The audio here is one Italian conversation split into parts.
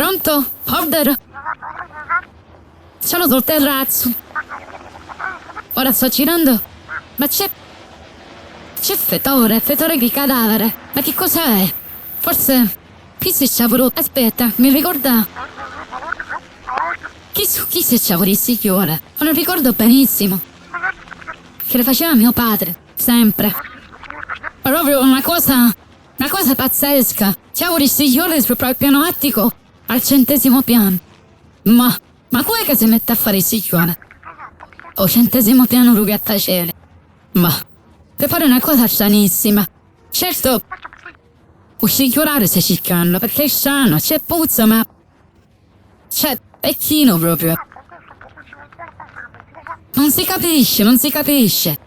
Pronto? Order? Sono sul terrazzo. Ora sto girando. Ma c'è fetore di cadavere. Ma che cos'è? Forse chi si è sciavoluto? Aspetta, mi ricorda. Chi si è sciavoluto, signore? Non ricordo benissimo. Che le faceva mio padre, sempre. Proprio una cosa pazzesca. Sciavolì signore sul proprio piano attico al 100° piano. Ma com'è che si mette a fare il signore? 100° piano lui grattacieli. Ma per fare una cosa stranissima. Certo, un signore si cercando perché è sano, c'è puzza, ma c'è vecchino proprio. Non si capisce.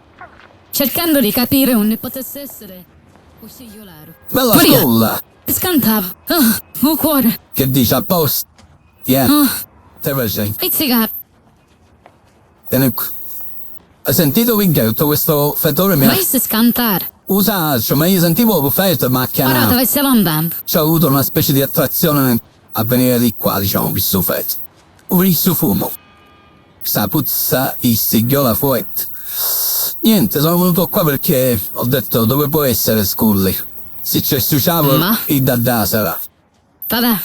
Cercando di capire un potesse essere un signolaro. Bella scuola! Scantavo. Un cuore. Che dici, a posto? Yeah, te lo sei. Pizzica. Vieni qui. Hai sentito, Winker, tutto questo fetore mi ha... Vai a scantare. Usaccio, ma io sentivo l'offerta, ma che Ora dove stiamo andando? c'ho avuto una specie di attrazione a venire di qua, diciamo, visto fetto. Un visto fumo. Sta puzza di sigliola fuet. Niente, sono venuto qua perché ho detto dove può essere Scully. Se c'è suciavo, Ma? il dadà sarà. Vabbè.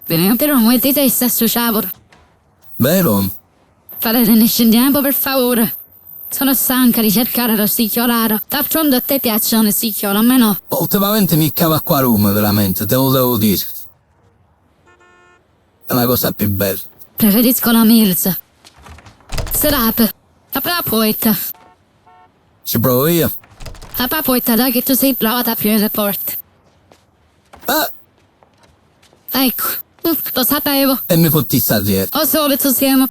Però non mettete sta sociavolo. Vero? Fate ne scendiamo per favore. Sono stanca di cercare lo sticchiolaro. D'altronde a te piacciono le sticchiole, a me no. Ultimamente mi cava qua a Roma, veramente, te lo devo dire. È una cosa più bella. Preferisco la Mills. Serap. Apri la poeta. Ci provo io. Apri la poeta, dai che tu sei brava ad aprire le porte. Ah, Ecco. Lo sapevo. e mi fotti sta dietro. Al solito siamo.